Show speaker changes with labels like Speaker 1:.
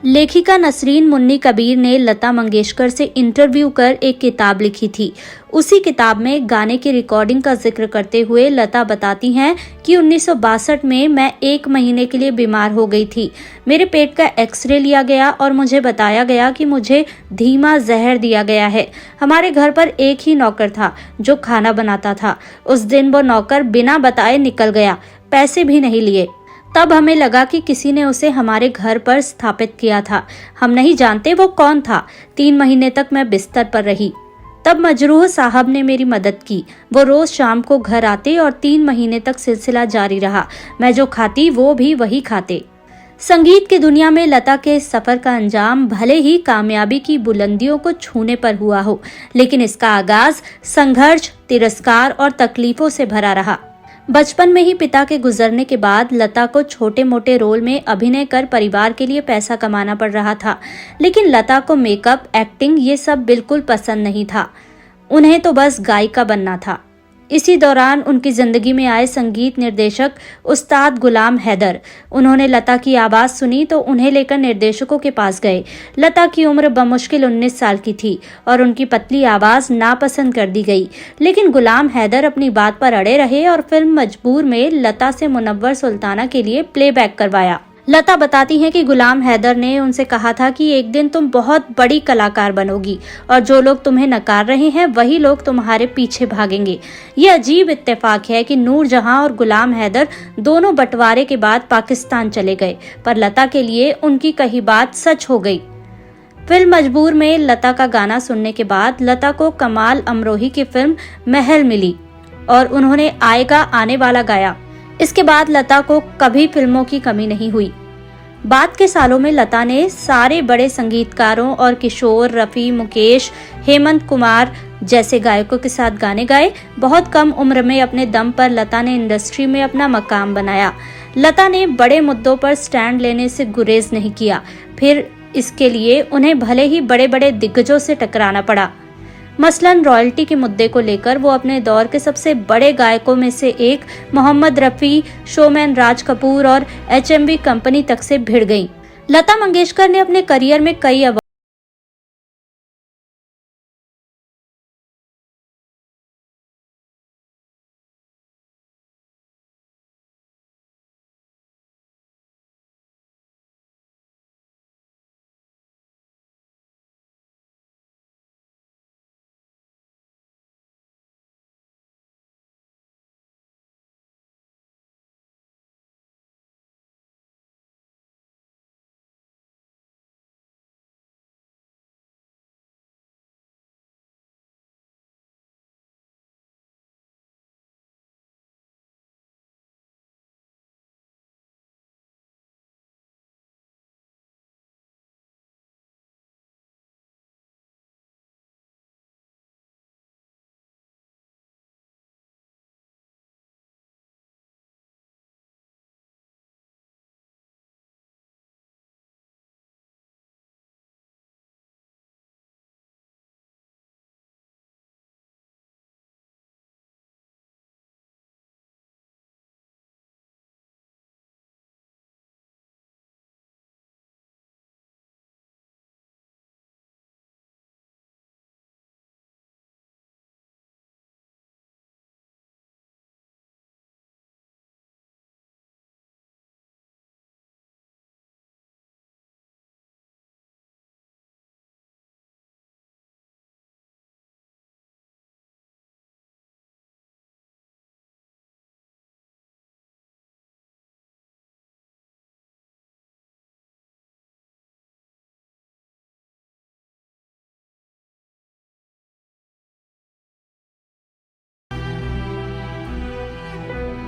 Speaker 1: लेखिका नसरीन मुन्नी कबीर ने लता मंगेशकर से इंटरव्यू कर एक किताब लिखी थी। उसी किताब में गाने की रिकॉर्डिंग का जिक्र करते हुए लता बताती हैं कि 1962 में मैं 1 महीने के लिए बीमार हो गई थी। मेरे पेट का एक्सरे लिया गया और मुझे बताया गया कि मुझे धीमा जहर दिया गया है। हमारे घर पर एक ही नौकर था जो खाना बनाता था। उस दिन वो नौकर बिना बताए निकल गया, पैसे भी नहीं लिए। तब हमें लगा कि किसी ने उसे हमारे घर पर स्थापित किया था। हम नहीं जानते वो कौन था। 3 महीने तक मैं बिस्तर पर रही। तब मजरूह साहब ने मेरी मदद की। वो रोज शाम को घर आते और 3 महीने तक सिलसिला जारी रहा। मैं जो खाती वो भी वही खाते। संगीत की दुनिया में लता के इस सफर का अंजाम भले ही कामयाबी की बुलंदियों को छूने पर हुआ हो, लेकिन इसका आगाज संघर्ष, तिरस्कार और तकलीफों से भरा रहा। बचपन में ही पिता के गुजरने के बाद लता को छोटे मोटे रोल में अभिनय कर परिवार के लिए पैसा कमाना पड़ रहा था, लेकिन लता को मेकअप, एक्टिंग ये सब बिल्कुल पसंद नहीं था। उन्हें तो बस गायिका बनना था। इसी दौरान उनकी जिंदगी में आए संगीत निर्देशक उस्ताद गुलाम हैदर। उन्होंने लता की आवाज सुनी तो उन्हें लेकर निर्देशकों के पास गए। लता की उम्र बमुश्किल 19 साल की थी और उनकी पतली आवाज नापसंद कर दी गई, लेकिन गुलाम हैदर अपनी बात पर अड़े रहे और फिल्म मजबूर में लता से मुनव्वर सुल्ताना के लिए प्लेबैक करवाया। लता बताती हैं कि गुलाम हैदर ने उनसे कहा था कि एक दिन तुम बहुत बड़ी कलाकार बनोगी और जो लोग तुम्हें नकार रहे हैं वही लोग तुम्हारे पीछे भागेंगे। ये अजीब इत्तेफाक है कि नूरजहां और गुलाम हैदर दोनों बंटवारे के बाद पाकिस्तान चले गए, पर लता के लिए उनकी कही बात सच हो गई। फिल्म मजबूर में लता का गाना सुनने के बाद लता को कमाल अमरोही की फिल्म महल मिली और उन्होंने आएगा आने वाला गाया। इसके बाद लता को कभी फिल्मों की कमी नहीं हुई। बाद के सालों में लता ने सारे बड़े संगीतकारों और किशोर, रफी, मुकेश, हेमंत कुमार जैसे गायकों के साथ गाने गाए। बहुत कम उम्र में अपने दम पर लता ने इंडस्ट्री में अपना मकाम बनाया। लता ने बड़े मुद्दों पर स्टैंड लेने से गुरेज नहीं किया, फिर इसके लिए उन्हें भले ही बड़े बड़े दिग्गजों से टकराना पड़ा। मसलन रॉयल्टी के मुद्दे को लेकर वो अपने दौर के सबसे बड़े गायकों में से एक मोहम्मद रफी, शोमैन राज कपूर और HMV कंपनी तक से भिड़ गईं। लता मंगेशकर ने अपने करियर में कई